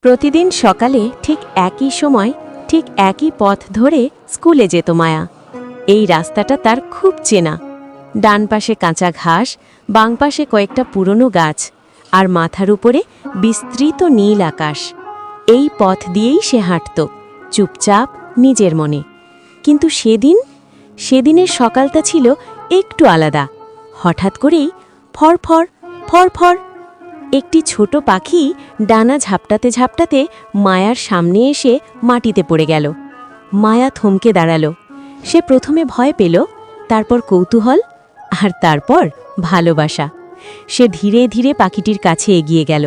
প্রতিদিন সকালে ঠিক একই সময় ঠিক একই পথ ধরে স্কুলে যেত মায়া। এই রাস্তাটা তার খুব চেনা। ডান পাশে কাঁচা ঘাস, বাম পাশে কয়েকটা পুরনো গাছ, আর মাথার উপরে বিস্তৃত নীল আকাশ। এই পথ দিয়েই সে হাঁটত, চুপচাপ, নিজের মনে। কিন্তু সেদিনের সকালটা ছিল একটু আলাদা। হঠাৎ করেই ফরফর ফরফর একটি ছোট পাখি ডানা ঝাপটাতে ঝাপটাতে মায়ার সামনে এসে মাটিতে পড়ে গেল। মায়া থমকে দাঁড়াল। সে প্রথমে ভয় পেল, তারপর কৌতূহল, আর তারপর ভালোবাসা। সে ধীরে ধীরে পাখিটির কাছে এগিয়ে গেল।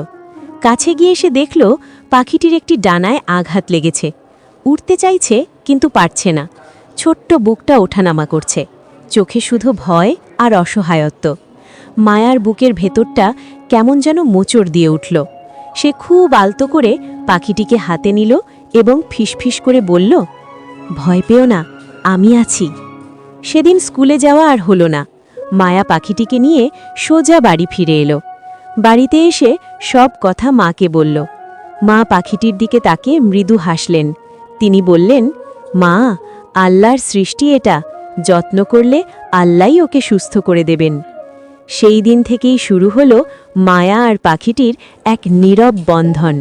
কাছে গিয়ে সে দেখল পাখিটির একটি ডানায় আঘাত লেগেছে। উড়তে চাইছে কিন্তু পারছে না। ছোট্ট বুকটা ওঠানামা করছে, চোখে শুধু ভয় আর অসহায়ত্ব। মায়ার বুকের ভেতরটা কেমন যেন মোচড় দিয়ে উঠল। সে খুব আলতো করে পাখিটিকে হাতে নিল এবং ফিসফিস করে বলল, ভয় পেও না, আমি আছি। সেদিন স্কুলে যাওয়া আর হলো না। মায়া পাখিটিকে নিয়ে সোজা বাড়ি ফিরে এলো। বাড়িতে এসে সব কথা মাকে বলল। মা পাখিটির দিকে তাকিয়ে মৃদু হাসলেন। তিনি বললেন, মা, আল্লাহর সৃষ্টি এটা, যত্ন করলে আল্লাহই ওকে সুস্থ করে দেবেন। সেই দিন থেকেই শুরু হলো মায়া আর পাখিটির এক নীরব বন্ধন।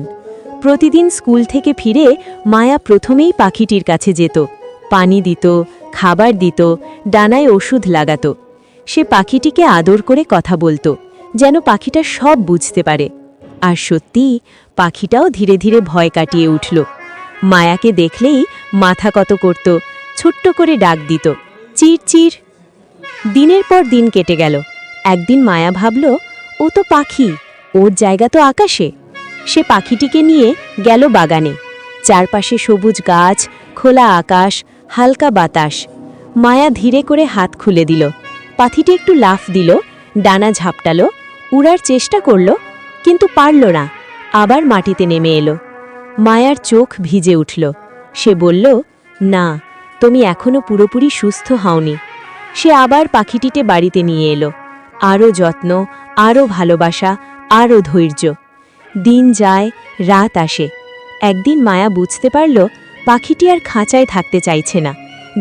প্রতিদিন স্কুল থেকে ফিরে মায়া প্রথমেই পাখিটির কাছে যেত, পানি দিত, খাবার দিত, ডানায় ওষুধ লাগাত। সে পাখিটিকে আদর করে কথা বলতো, যেন পাখিটা সব বুঝতে পারে। আর সত্যি, পাখিটাও ধীরে ধীরে ভয় কাটিয়ে উঠল। মায়াকে দেখলেই মাথা কত করত, ছোট্ট করে ডাক দিত, চির চির। দিনের পর দিন কেটে গেল। একদিন মায়া ভাবল, ও তো পাখি, ওর জায়গা তো আকাশে। সে পাখিটিকে নিয়ে গেল বাগানে। চারপাশে সবুজ গাছ, খোলা আকাশ, হালকা বাতাস। মায়া ধীরে করে হাত খুলে দিল। পাখিটি একটু লাফ দিল, ডানা ঝাপটালো, উড়ার চেষ্টা করল, কিন্তু পারল না। আবার মাটিতে নেমে এলো। মায়ার চোখ ভিজে উঠল। সে বলল, না, তুমি এখনো পুরোপুরি সুস্থ হওনি। সে আবার পাখিটিকে বাড়িতে নিয়ে এলো। আরও যত্ন, আরও ভালোবাসা, আরও ধৈর্য। দিন যায়, রাত আসে। একদিন মায়া বুঝতে পারল পাখিটি আর খাঁচায় থাকতে চাইছে না।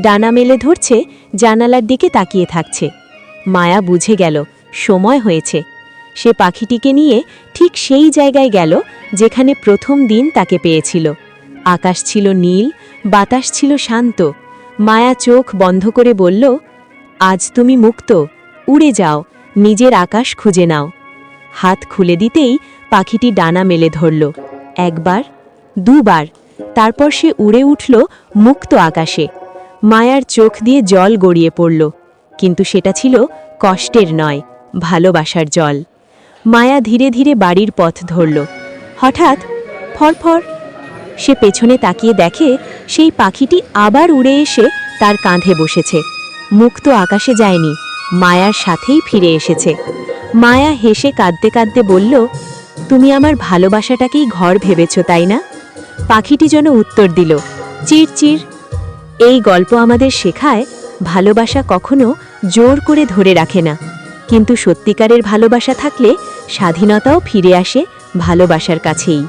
ডানা মেলে ধরছে, জানালার দিকে তাকিয়ে থাকছে। মায়া বুঝে গেল সময় হয়েছে। সে পাখিটিকে নিয়ে ঠিক সেই জায়গায় গেল যেখানে প্রথম দিন তাকে পেয়েছিল। আকাশ ছিল নীল, বাতাস ছিল শান্ত। মায়া চোখ বন্ধ করে বলল, আজ তুমি মুক্ত, উড়ে যাও, নিজের আকাশ খুঁজে নাও। হাত খুলে দিতেই পাখিটি ডানা মেলে ধরল। একবার, দুবার, তারপর সে উড়ে উঠল মুক্ত আকাশে। মায়ার চোখ দিয়ে জল গড়িয়ে পড়ল, কিন্তু সেটা ছিল কষ্টের নয়, ভালোবাসার জল। মায়া ধীরে ধীরে বাড়ির পথ ধরল। হঠাৎ ফরফর, সে পেছনে তাকিয়ে দেখে সেই পাখিটি আবার উড়ে এসে তার কাঁধে বসেছে। মুক্ত আকাশে যায়নি, মায়ার সাথেই ফিরে এসেছে। মায়া হেসে কাঁদতে কাঁদতে বলল, তুমি আমার ভালোবাসাটাকেই ঘর ভেবেছ, তাই না? পাখিটি যেন উত্তর দিল, চির চির। এই গল্প আমাদের শেখায়, ভালোবাসা কখনো জোর করে ধরে রাখে না, কিন্তু সত্যিকারের ভালোবাসা থাকলে স্বাধীনতাও ফিরে আসে ভালোবাসার কাছেই।